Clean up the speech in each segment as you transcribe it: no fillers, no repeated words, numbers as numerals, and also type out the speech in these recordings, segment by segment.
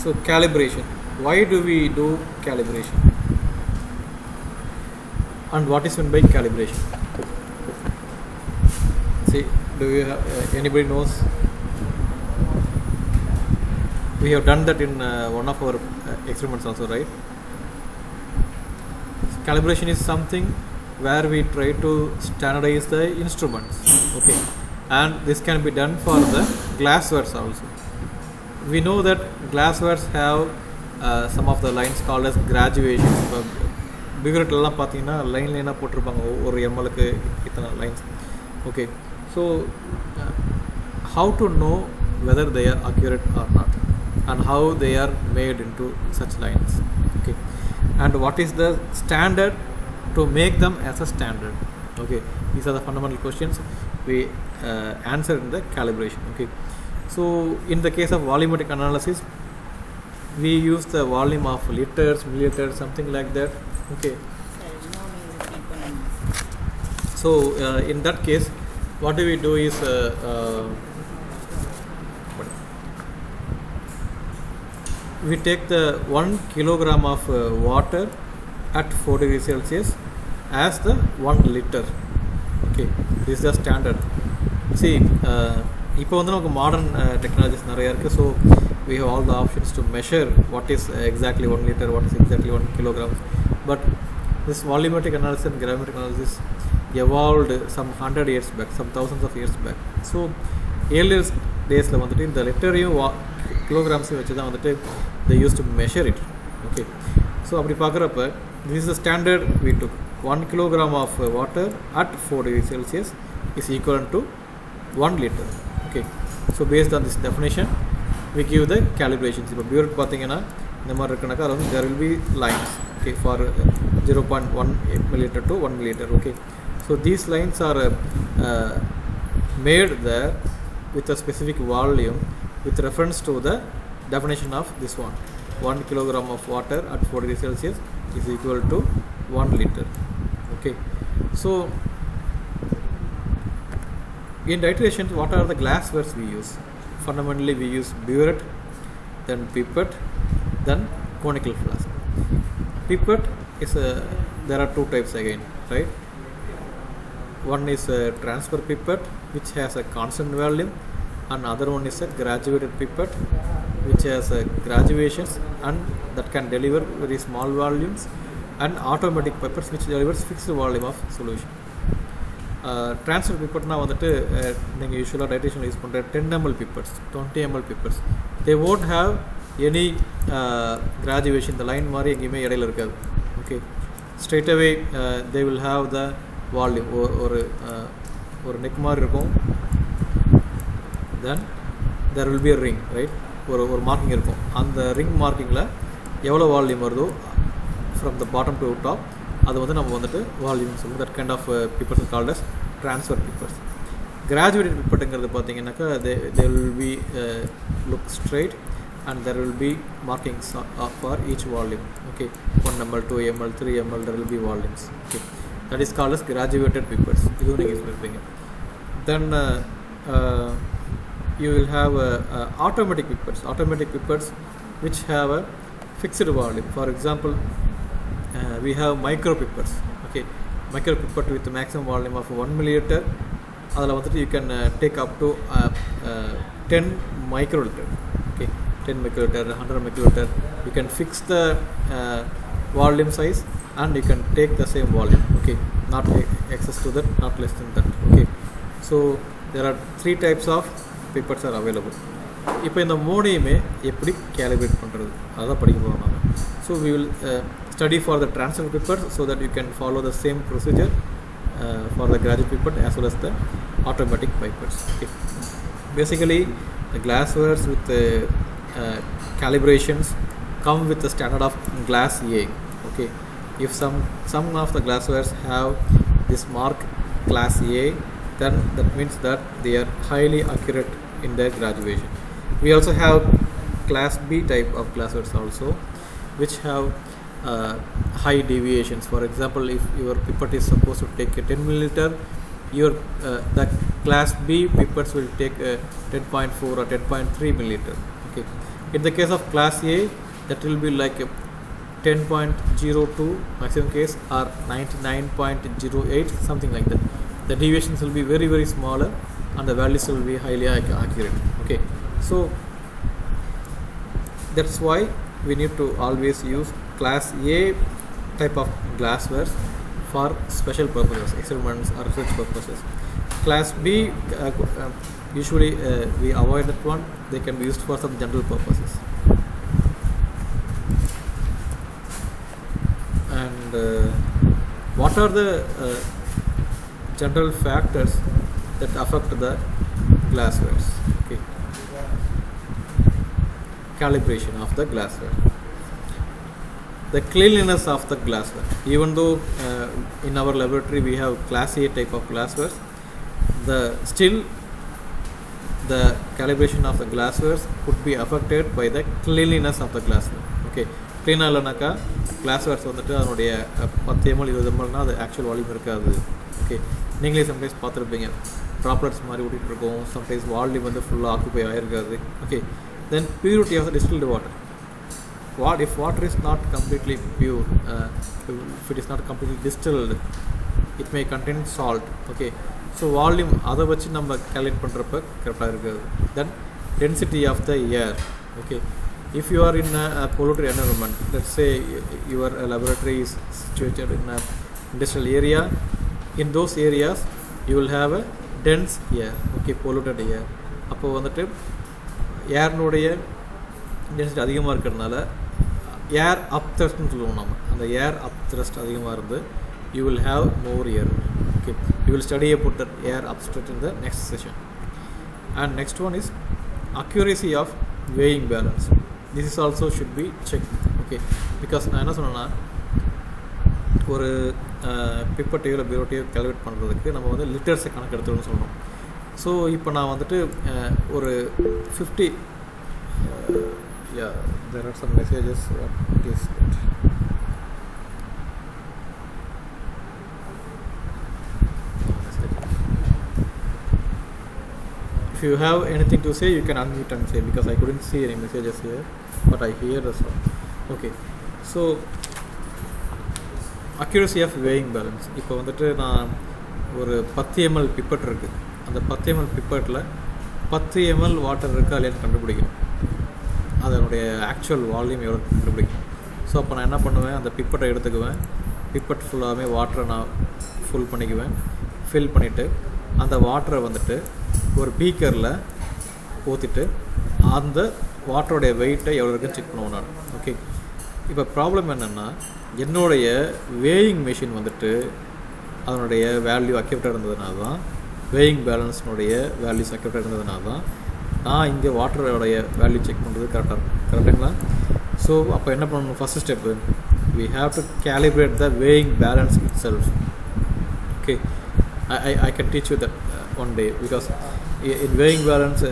So calibration. Why do we do calibration? And what is meant by calibration? See, do you have, anybody knows? We have done that in one of our experiments also, right? So calibration is something where we try to standardize the instruments, okay, and this can be done for the glasswares also. We know that glasswares have some of the lines called as graduations. Biggerலாம் பார்த்தீங்கன்னா லைனாக போட்டிருப்பாங்க ஒரு எம்எல்க்கு இத்தனை lines. Okay, so how to know whether they are accurate or not and how they are made into such lines, okay, and what is the standard to make them as a standard. Okay, these are the fundamental questions we answer in the calibration. Okay, so in the case of volumetric analysis, we use the volume of liters, milliliters, something like that. Okay, so in that case what do we do is we take the 1 kilogram of water at 4 degrees Celsius as the 1 liter. Okay, this is the standard. See, இப்போ வந்து நமக்கு modern technologies நிறையா இருக்குது. So we have all the options to measure what is exactly 1 liter, what is exactly 1 kilogram. But this volumetric analysis and gravimetric analysis evolved some 100 years back, some thousands of years back. So earlier daysல வந்துட்டு இந்த லிட்டரையும் கிலோகிராம்ஸையும் வச்சு தான் வந்துட்டு they used to measure it. Okay, so அப்படி பார்க்குறப்ப this is the standard we took. 1 kilogram of water at 4 degrees Celsius is equivalent to 1 liter. Okay, so based on this definition we give the calibrations. இப்போ burette பார்த்தீங்கன்னா இந்த மாதிரி இருக்குனாக்கா அது வந்து there will be lines, okay, for 0.1 milliliter to 1 milliliter. Okay, so these lines are made there with a specific volume with reference to the definition of this one. 1 kilogram of water at 4 degrees Celsius is equal to 1 liter. Okay, so in titrations, what are the glasswares we use? Fundamentally we use burette, then pipette, then conical flask. Pipette is there are two types again, right? One is a transfer pipette which has a constant volume, and other one is a graduated pipette which has graduations and that can deliver very small volumes, and automatic pipettes which delivers fixed volume of solution. Transfer pipetteனா வந்துட்டு நீங்கள் யூஸ்வலாக titration use பண்ணுற 10 ml pipettes, 20 ml pipettes, they won't have any graduation. இந்த line மாதிரி எங்கேயுமே இடையில இருக்காது. Okay, straight away they will have the volume. ஒரு நெக் மாதிரி இருக்கும், then there will be a ring, right? ஒரு மார்க்கிங் இருக்கும். அந்த ரிங் மார்க்கிங்கில் எவ்வளோ வால்யூம் வருதோ from the bottom to top அது வந்து நம்ம வந்துட்டு வால்யூம் சொல்லுவோம். that kind of pipettes are called as transfer pipettes. Graduated pipetteங்கிறது பார்த்தீங்கன்னாக்கா they will be look straight and there will be markings for each volume. Okay, 1 ml, 2 ml, 3 ml, there will be volumes. Okay, that is called as graduated pipettes. இதுவும் நீங்கள் சொல்லிருப்பீங்க. Then you will have automatic pipettes. Automatic pipettes which have a fixed volume. For example, we have micro pipettes. Okay, micro pipette with maximum volume of 1 milliliter. அதில் வந்துட்டு you can take up to 10 microliter. Okay, 10 microliter, 100 microliter. You can fix the volume size and you can take the same volume. Okay, not excess to that, not less than that. Okay, so there are 3 types of pipettes are available. இப்போ இந்த மூணையுமே எப்படி calibrate பண்ணுறது அதான் படிக்க போகிறோம் நாம. So we will study for the transfer pipette so that you can follow the same procedure for the graduate pipette as well as the automatic pipettes. Okay, basically the glasswares with calibrations come with the standard of glass A. Okay, if some of the glasswares have this mark class A, then that means that they are highly accurate in their graduation. We also have class B type of glasswares also which have high deviations. For example, if your pipette is supposed to take a 10 milliliter, your the class B pipettes will take 10.4 or 10.3 milliliter. Okay, in the case of class A, that will be like 10.02 maximum case or 99.08, something like that. The deviations will be very smaller and the values will be highly accurate. Okay, so that's why we need to always use class A type of glasswares for special purposes, experiments or research purposes. Class B, usually we avoid that one. They can be used for some general purposes. And what are the general factors that affect the glasswares? Okay, calibration of the glassware. The cleanliness of the glassware. Even though in our laboratory we have class A type of glasswares, still the calibration of the glasswares could be affected by the cleanliness of the glassware. Okay, clean இல்லனாக்கா glasswares வந்துட்டு அதனுடைய 10 ml 20 mlனா அது actual volume இருக்காது. Okay, நீங்களே sometimes பார்த்துருப்பீங்க, droplets மாதிரி ஓடிட்டு இருக்கும், சம்டைம்ஸ் வால்யூம் வந்து ஃபுல்லாக ஆக்குப்பை ஆகிருக்காது. Okay, then purity of the distilled water. If water is not completely pure, if it is not completely distilled, it may contain salt. Okay, so volume அதை வச்சு நம்ம calculate பண்ணுறப்ப கரெக்டாக இருக்காது. Then density of the air. Okay, if you are in a polluted environment, let's say your laboratory is situated in a industrial area, in those areas you will have a dense air. Okay, polluted air. அப்போ வந்துட்டு ஏர்னுடைய density அதிகமாக இருக்கிறதுனால ஏர் அப்த்ரஸ்ட்னு சொல்லுவோம் நம்ம. அந்த ஏர் upthrust அதிகமாக இருந்து you will have more air. Okay, you will study about the air upthrust in the next session. And next one is accuracy of weighing balance. This is also should be checked. Okay, because நான் என்ன சொன்னேன்னா, ஒரு பிப்பட்டையோ இல்லை பீரோட்டையோ calculate பண்ணுறதுக்கு நம்ம வந்து லிட்டர்ஸை கணக்கு எடுத்துக்கணும்னு சொல்கிறோம். ஸோ இப்போ நான் வந்துட்டு ஒரு 50 there are some messages. What is that? If you have anything to say, you can unmute and say, because I couldn't see any messages here, but I hear the sound. Okay, so accuracy of weighing balance. இப்போ வந்துட்டு நான் ஒரு 10 ml pipette இருக்குது. அந்த 10 ml பிப்பட்டில் 10 ml water இருக்கா இல்லையான்னு கண்டுபிடிக்கணும். அதனுடைய ஆக்சுவல் வால்யூம் எவ்வளோ கண்டுபிடிக்கணும். ஸோ அப்போ நான் என்ன பண்ணுவேன், அந்த பிப்பட்டை எடுத்துக்குவேன், பிப்பட் ஃபுல்லாகவே வாட்டரை நான் ஃபுல் பண்ணிக்குவேன். ஃபில் பண்ணிவிட்டு அந்த வாட்டரை வந்துட்டு ஒரு பீக்கரில் ஊற்றிட்டு அந்த வாட்டருடைய வெயிட்டை எவ்வளோ இருக்குன்னு செக் பண்ணுவேன் நான். ஓகே, இப்போ ப்ராப்ளம் என்னென்னா, என்னுடைய வேயிங் மிஷின் வந்துட்டு அதனுடைய வேல்யூ அக்யூரேட்டாக இருந்ததுனால தான், வேயிங் பேலன்ஸ்னுடைய வேல்யூஸ் அக்யூரேட்டாக இருந்ததுனால தான் நான் இங்கே வாட்டரோடைய வேல்யூ செக் பண்ணுறது கரெக்டாக இருக்கும். கரெக்டுங்களா? ஸோ அப்போ என்ன பண்ணணும், first step, we have to calibrate the weighing balance itself. Okay, I can teach you that one day, because in weighing balance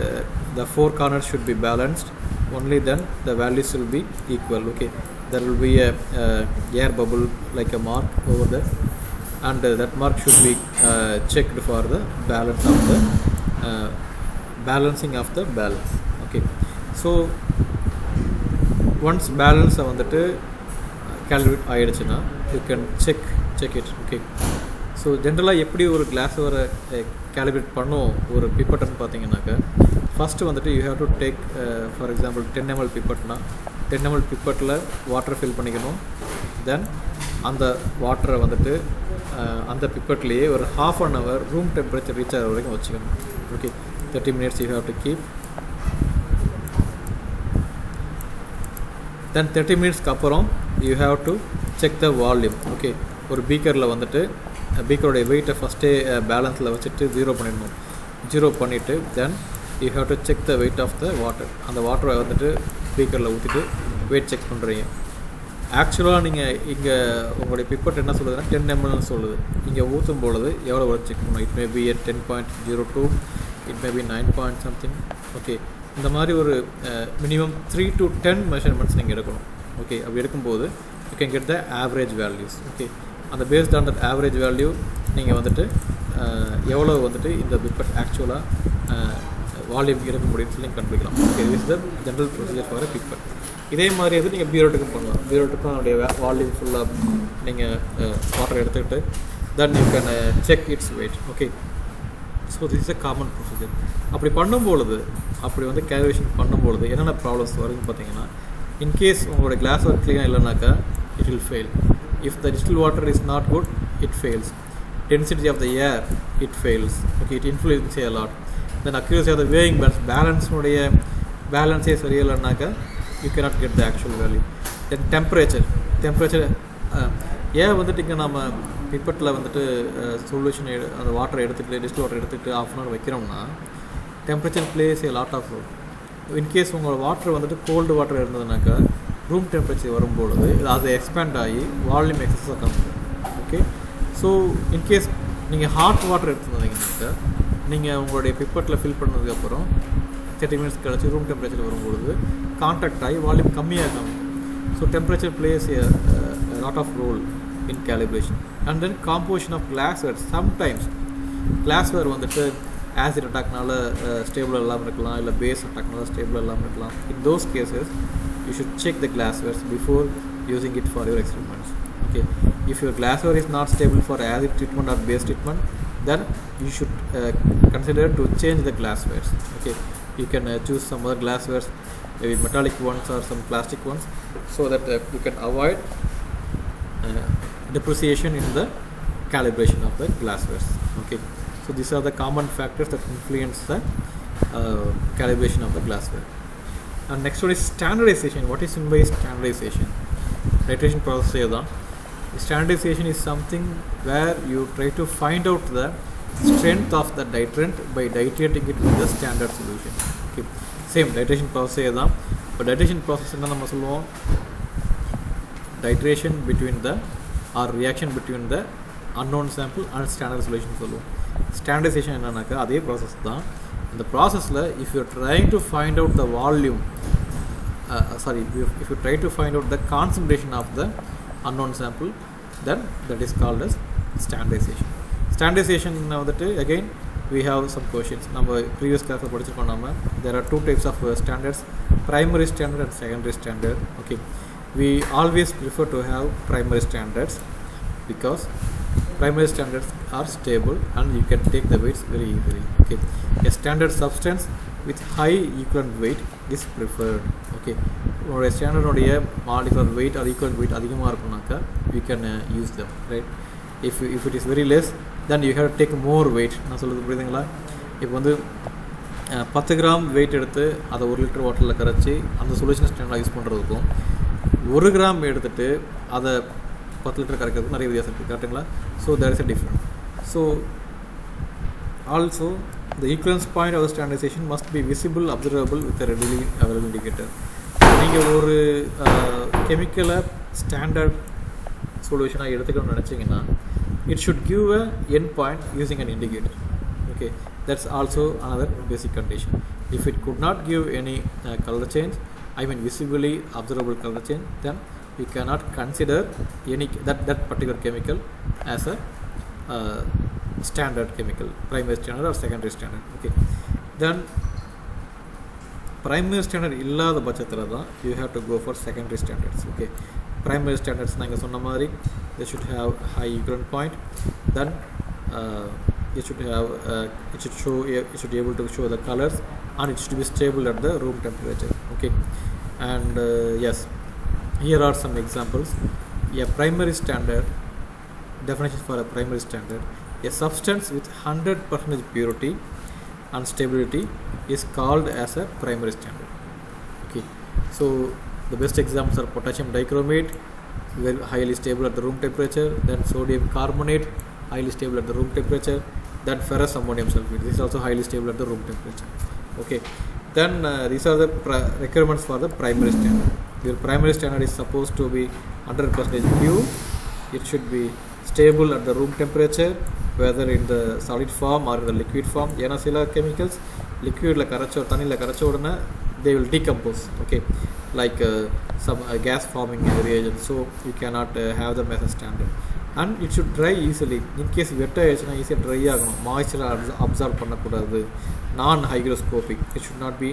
the four corners should be balanced, only then the values will be equal. Okay, there will be a air bubble like a mark over there, and that mark should be checked for the balance of the balancing of the balance. Okay, so once balance வந்துட்டு calculate ஆயிடுச்சுன்னா you can check it. Okay, so ஜென்ரலாக எப்படி ஒரு class வர calibrate பண்ணும் ஒரு பிப்பட்னு பார்த்தீங்கன்னாக்கா, first வந்துட்டு you have to take for example 10 ml பிப்பட்னா 10 ml பிப்பட்டில் வாட்டரை ஃபில் பண்ணிக்கணும். தென் அந்த வாட்டரை வந்துட்டு அந்த பிப்பட்லேயே ஒரு ½ an hour room temperature reach ஆகிற வரைக்கும் வச்சுக்கணும். Okay, 30 minutes you have to keep. தென் 30 minutesக்கு அப்புறம் you have to check the volume. Okay, ஒரு பீக்கரில் வந்துட்டு பீக்கருடைய வெயிட்டை ஃபஸ்ட்டே பேலன்ஸில் வச்சுட்டு 0 பண்ணிடணும். 0 பண்ணிவிட்டு then you have to check the weight of the water. அந்த வாட்டரை வந்துட்டு பீக்கரில் ஊற்றிட்டு வெயிட் செக் பண்ணுறீங்க. ஆக்சுவலாக நீங்கள் இங்கே உங்களுடைய பிப்பட் என்ன சொல்லுதுன்னா 10 ml சொல்லுது. இங்கே ஊற்றும் பொழுது எவ்வளோ வரும் செக் பண்ணணும். It may be 10.02, it may be 9 point something. Okay, இந்த மாதிரி ஒரு மினிமம் 3 to 10 மெஷர்மெண்ட்ஸ் நீங்கள் எடுக்கணும். ஓகே, அப்படி எடுக்கும்போது you can get the average values. Okay, அந்த based on that average value நீங்கள் வந்துட்டு எவ்வளோ வந்துட்டு இந்த பிப்பட் ஆக்சுவலாக வால்யூம் எடுக்க முடியும்னு சொல்லி கண்டுபிடிக்கலாம். Okay, this is the general procedure for pipette. இதே மாதிரி வந்து நீங்கள் பியூரோட்டுக்கும் பண்ணலாம். பியூரோட்டுக்கும் அதனுடைய வால்யூம் ஃபுல்லாக நீங்கள் வாட்டர் எடுத்துக்கிட்டு then you can check it's weight. Okay, so this is a common procedure. அப்படி பண்ணும்பொழுது, அப்படி வந்து கேல்குலேஷன் பண்ணும்பொழுது என்னென்ன ப்ராப்ளம்ஸ் வருதுன்னு பார்த்தீங்கன்னா, இன்கேஸ் உங்களோட கிளாஸ் ஒர்க் க்ளீனாக இல்லைனாக்கா it will fail. If the distilled water is not good, it fails. Density of the air, it fails. Okay, it influences a lot. Then accuracy of the weighing balance சரியா இல்லைனாக்கா you cannot get the actual value. Then temperature ஏன் வந்துட்டு இங்கே நம்ம பிப்பட்டில் வந்துட்டு solution அந்த வாட்டரை எடுத்துக்கிட்டு டிஸ்டில் வாட்டர் எடுத்துகிட்டு ஆஃப் அன் ஹவர் வைக்கிறோம்னா temperature plays a lot of role. In case உங்களோட வாட்டர் வந்துட்டு கோல்டு வாட்டர் இருந்ததுனாக்கா ரூம் டெம்பரேச்சர் வரும்பொழுது அது எக்ஸ்பேண்ட் ஆகி வால்யூம் எக்ஸஸாக கம்மி. ஓகே, ஸோ இன்கேஸ் நீங்கள் ஹாட் வாட்டர் எடுத்துருந்தீங்கன்னாக்கா நீங்கள் உங்களுடைய பிப்பட்டில் ஃபில் பண்ணதுக்கப்புறம் 30 minutes கழிச்சு ரூம் டெம்பரேச்சர் வரும்பொழுது கான்டாக்ட் ஆகி வால்யூம் கம்மியாக கம்மி. So temperature plays a lot of role in calibration. And then composition of glassware. Sometimes glassware வந்துட்டு ஆசிட் அட்டாக்னால ஸ்டேபிள் இல்லாமல் இருக்கலாம், இல்லை பேஸ் அட்டாக்னால ஸ்டேபிள் இல்லாமல் இருக்கலாம். In those cases you should check the glassware before using it for your experiments. Okay, if your glassware is not stable for acid treatment or base treatment, then you should consider to change the glassware. Okay, you can choose some other glassware, maybe metallic ones or some plastic ones, so that you can avoid depreciation in the calibration of the glassware. Okay, so these are the common factors that influence the calibration of the glassware. And next one is standardization. What is meant by standardization? Titration process. Standardization is something where you try to find out the strength of the titrant by titrating it with the standard solution. Okay, same titration process தான். இப்போ titration process என்ன நம்ம சொல்லுவோம், titration between the or reaction between the unknown sample and standard solution சொல்லுவோம். Standardization என்னன்னாக்கா அதே process தான். இந்த ப்ராசஸில் if you are trying to find out the volume, if you try to find out the concentration of the unknown sample, then that is called as standardization. Standardization வந்துட்டு again we have some questions. நம்ம previous class படிச்சிருக்கோம். நம்ம there are two types of standards, primary standard and secondary standard. Okay, we always prefer to have primary standards because primary standards are stable and you can take the weights very easily. Okay, a standard substance with high equivalent weight is preferred. Okay, உங்களுடைய ஸ்டாண்டர்டோடைய molecular weight or equivalent weight அதிகமாக இருக்குனாக்கா you can use them, right? If it is very less, then you have to take more weight. நான் சொல்கிறது புரியுதுங்களா? இப்போ வந்து 10 gram wait எடுத்து அதை 1 லிட்டர் வாட்டரில் கரைச்சி அந்த சொல்யூஷன் ஸ்டாண்டர்டாக யூஸ் பண்ணுறதுக்கும் 1 கிராம் எடுத்துகிட்டு அதை 10 லிட்டர் கரைக்கிறதுக்கு நிறைய வித்தியாசம் இருக்குது, கரெக்டுங்களா? So there is a different. ஸோ ஆல்சோ the equivalence point of the standardization must be visible, observable with a readily available indicator. நீங்கள் ஒரு கெமிக்கலை ஸ்டாண்டர்ட் சொல்யூஷனாக எடுத்துக்கணும்னு நினச்சிங்கன்னா it should give a end point using an indicator. Okay, that's also another basic condition. If it could not give any color change, I mean visibly observable color change, then you cannot consider any that particular chemical as a standard chemical, primary standard or secondary standard. Okay, then primary standard இல்லாத பட்சத்தில் தான் you have to go for secondary standards. Okay, primary standards நாங்கள் சொன்ன மாதிரி they should have high equivalent point, then it should be able to show the colors, and it should be stable at the room temperature. Okay, and yes, here are some examples. A primary standard definition for a primary standard: a substance with 100% purity and stability is called as a primary standard. Okay, so the best examples are potassium dichromate, very highly stable at the room temperature, then sodium carbonate, highly stable at the room temperature, then ferrous ammonium sulfate, this is also highly stable at the room temperature. Okay, then these are the requirements for the primary standard. Your primary standard is supposed to be 100% pure, it should be stable at the room temperature, whether in the solid form or in the liquid form. ஏன்னா சில chemicals லிக்விடில் தண்ணியில் கரைச்ச உடனே they will decompose. Okay, like some gas forming reagents, so you cannot have them as a standard. and it should dry easily. In case wet ஆயிடுச்சுன்னா ஈஸியாக try ஆகணும். மாய்ச்சரை absorb பண்ணக்கூடாது. நான் hygroscopic, it should not be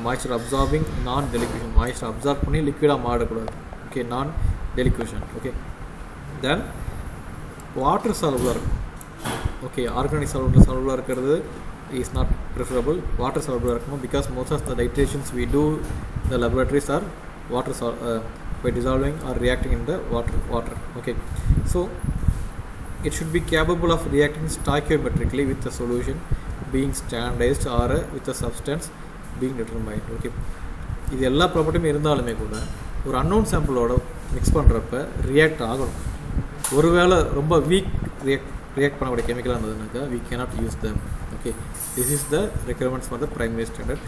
moisture absorbing, நான் டெலிக்யூஷன். Moisture absorb பண்ணி லிக்விடாக மாறக்கூடாது. Okay, நான் டெலிக்யூஷன். Okay, தென் water சால்வலாக இருக்கும். ஓகே, ஆர்கானிக் சால்வலாக இருக்கிறது is not preferable. Water soluble இருக்கணும், because most of the titrations we do in the laboratories are water by dissolving or reacting in the water. Okay, so it should be capable of reacting stoichiometrically with the solution being standardized or with the substance being determined. Okay, இது எல்லா ப்ராப்பர்ட்டியுமே இருந்தாலுமே கூட ஒரு unknown சாம்பிளோட mix பண்ணுறப்ப react ஆகணும். ஒருவேளை ரொம்ப week react பண்ணக்கூடிய கெமிக்கலாக இருந்ததுனாக்கா we cannot use them. Okay, this is the requirements for the primary standard.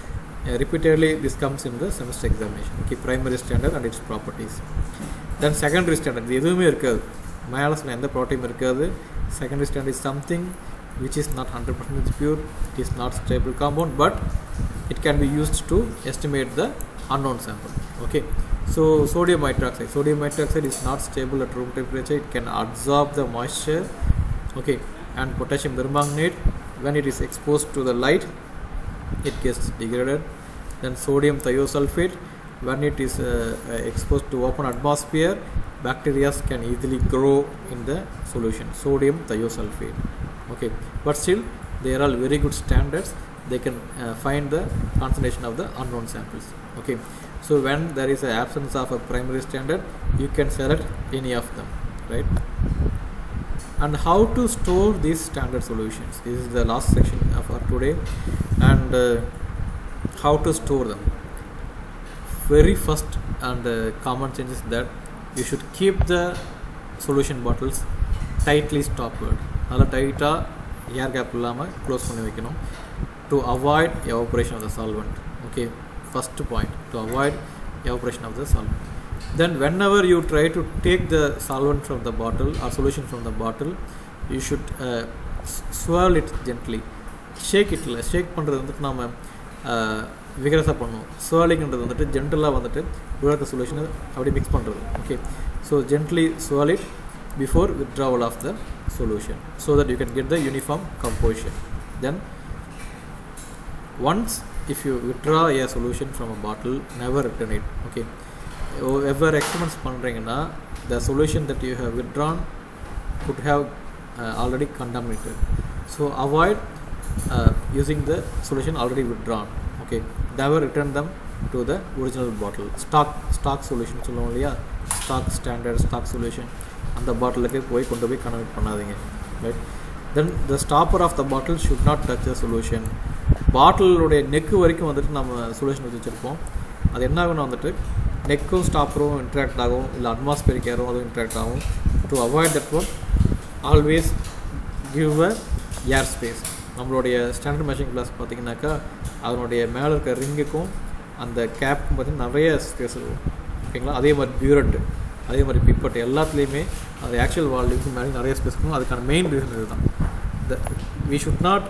Repeatedly this comes in the semester examination. Okay, primary standard and its properties. Then secondary standard, இது எதுவுமே இருக்காது, மேலே சொன்ன எந்த ப்ராப்பர்ட்டியும் இருக்காது. Secondary standard is something which is not 100% pure, it is not stable compound, but it can be used to estimate the unknown sample. Okay, so sodium hydroxide is not stable at room temperature, it can absorb the moisture. Okay, and potassium permanganate, when it is exposed to the light it gets degraded. Then sodium thiosulfate, when it is exposed to open atmosphere, bacteria can easily grow in the solution. Sodium thiosulfate. Okay, but still they are all very good standards. They can find the concentration of the unknown samples. Okay, so when there is an absence of a primary standard, you can select any of them, right? And how to store these standard solutions, this is the last section of our today. And how to store them. Very first and common change is that you should keep the solution bottles tightly stoppered. நல்லா டைட்டாக air gap இல்லாமல் close பண்ணி வைக்கணும், to avoid evaporation of the solvent. Okay, first point, to avoid evaporation of the solvent. Then whenever you try to take the solvent from the bottle or solution from the bottle, you should swirl it gently. ஷேக் இட்டில் ஷேக் பண்ணுறது வந்துட்டு நம்ம விகரஸாக பண்ணுவோம். ஸ்வர்லிங்கிறது வந்துட்டு ஜென்டலாக வந்துட்டு உள்ள சொல்யூஷனை அப்படி mix பண்ணுறது. Okay, so gently swirl it before withdrawal of the solution so that you can get the uniform composition. Then once if you withdraw a solution from a bottle, never return it. Okay, ever experiments பண்ணுறீங்கன்னா the solution that you have withdrawn could have already contaminated, so avoid using the solution already withdrawn. Okay, never return them to the original bottle. Stock solution சொல்லுவோம் இல்லையா, stock solution, அந்த பாட்டிலுக்கு கொண்டு போய் convert பண்ணாதீங்க, right? Then the stopper of the bottle should not touch the solution. பாட்டிலுடைய neck வரைக்கும் வந்துட்டு நம்ம சொல்யூஷன் வச்சுருப்போம், அது என்ன ஆகும்னா வந்துட்டு நெக்கும் ஸ்டாப்பரும் இன்ட்ராக்ட் ஆகும், இல்லை அட்மாஸ்பியரிக் ஏரும் அதுவும் இன்ட்ராக்ட் ஆகும். To avoid that one, always give a air space. நம்மளுடைய ஸ்டாண்டர்ட் மெஷரிங் கிளாஸ் பார்த்திங்கனாக்கா அதனுடைய மேலே இருக்க ரிங்குக்கும் அந்த கேப்புக்கும் பார்த்திங்கன்னா நிறைய ஸ்பேஸ் இருக்கும், ஓகேங்களா? அதே மாதிரி பியூரட், அதே மாதிரி பிப்பட், எல்லாத்துலேயுமே அது ஆக்சுவல் வால்யூக்கு மேலே நிறைய ஸ்பேஸ் இருக்கும். அதுக்கான மெயின் ரீசன் இதுதான். We should not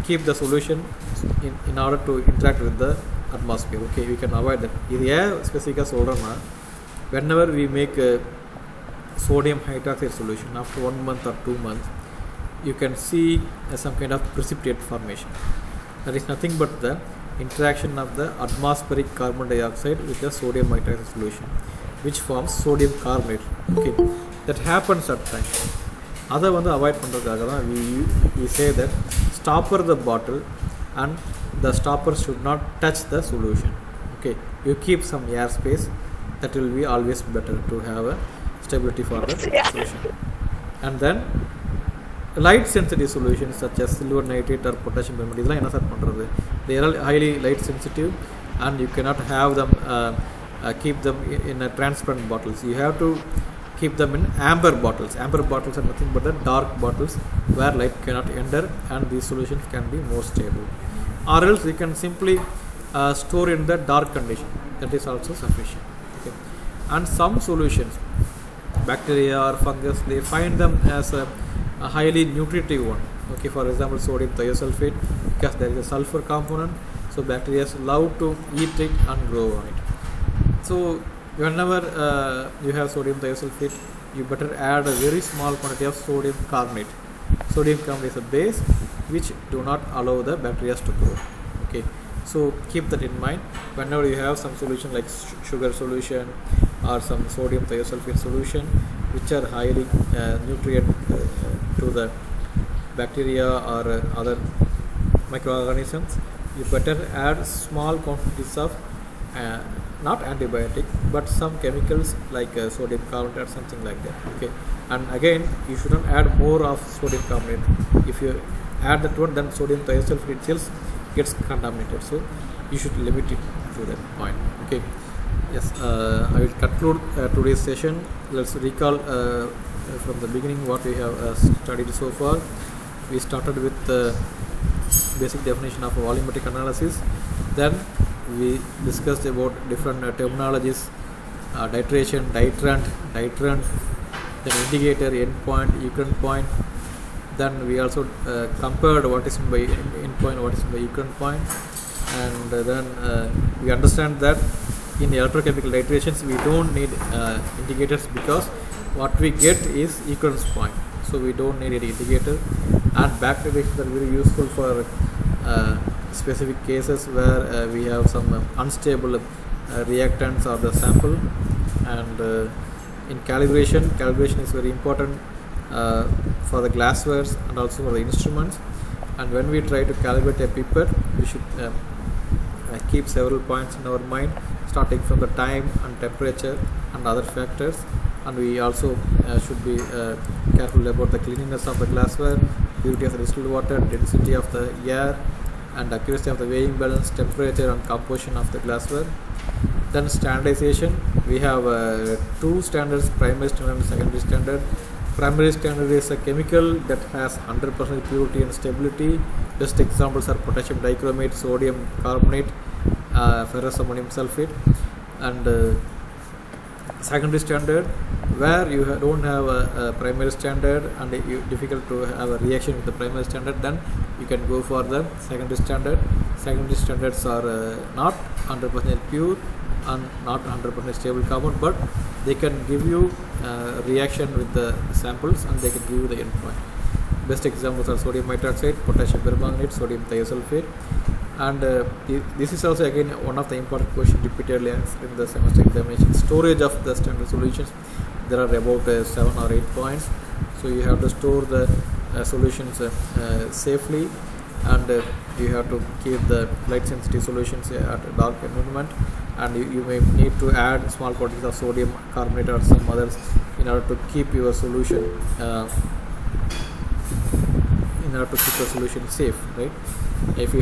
keep the solution in order to interact with the atmosphere. Okay, we can avoid that. இது ஏன் ஸ்பெசிஃபிக்காக சொல்கிறேன்னா, whenever we make a sodium hydroxide solution after 1 month or 2 months, you can see some kind of precipitate formation. That is nothing but the interaction of the atmospheric carbon dioxide with the sodium hydroxide solution, which forms sodium carbonate. Okay, that happens at times. அதை வந்து avoid பண்ணுறதுக்காக தான் we say that stopper the bottle and the stopper should not touch the solution. Okay, you keep some air space, that will be always better to have a stability for the solution. And then light sensitive solutions such as silver nitrate or potassium permanganate, இதெல்லாம் என்ன sir பண்ணுறது? They are highly light sensitive and you cannot have them keep them in a transparent bottles. You have to keep them in amber bottles. Amber bottles are nothing but the dark bottles where light cannot enter, and these solutions can be more stable. Or else you can simply store in the dark condition, that is also sufficient. Okay. And some solutions, bacteria or fungus, they find them as a highly nutritive one. Okay, for example sodium thiosulfate, because there is a sulfur component, so bacteria love to eat it and grow on it. So whenever you have sodium thiosulfate, you better add a very small quantity of sodium carbonate. Sodium carbonate is a base which do not allow the bacteria to grow. Okay, so keep that in mind whenever you have some solution like sugar solution or some sodium thiosulfate solution which are highly nutrient to the bacteria or other microorganisms. You better add small quantities of not antibiotic but some chemicals like sodium carbonate or something like that. Okay, and again you shouldn't add more of sodium carbonate. If you add that one, then sodium thiosulfate itself gets contaminated, so you should limit it to that point. Okay, yes, I will conclude today's session. Let's recall from the beginning what we have studied so far. We started with basic definition of volumetric analysis. Then we discussed about different terminologies, titration, titrant, then indicator, endpoint, Euclid point. Then we also compared what is meant by endpoint, what is meant by Euclid point, and then we understand that in electrochemical titrations we don't need indicators because what we get is Euclid point, so we don't need any indicator. And back titrations are very useful for specific cases where we have some unstable reactants or the sample. And in calibration is very important for the glasswares and also for the instruments. And when we try to calibrate a pipette, we should keep several points in our mind, starting from the time and temperature and other factors. And we also should be careful about the cleanliness of the glassware, purity of the distilled water, density of the air, and accuracy of the weighing balance, temperature and composition of the glassware. Then standardization, we have two standards, primary standard and secondary standard. Primary standard is a chemical that has 100% purity and stability. Best examples are potassium dichromate, sodium carbonate, ferrous ammonium sulfate. And secondary standard, where you don't have a primary standard and difficult to have a reaction with the primary standard, then you can go for the secondary standard. Secondary standards are not 100% pure and not 100% stable carbon, but they can give you reaction with the samples and they can give you the endpoint. Best examples are sodium hydroxide, potassium permanganate, sodium thiosulfate. And this is also again one of the important questions repeatedly asked in the semester examination. Storage of the standard solutions, there are about 7 or 8 points, so you have to store the solutions safely, and you have to keep the light sensitive solutions at a dark environment, and you may need to add small quantities of sodium carbonate or some others in order to keep your solution safe, right? If you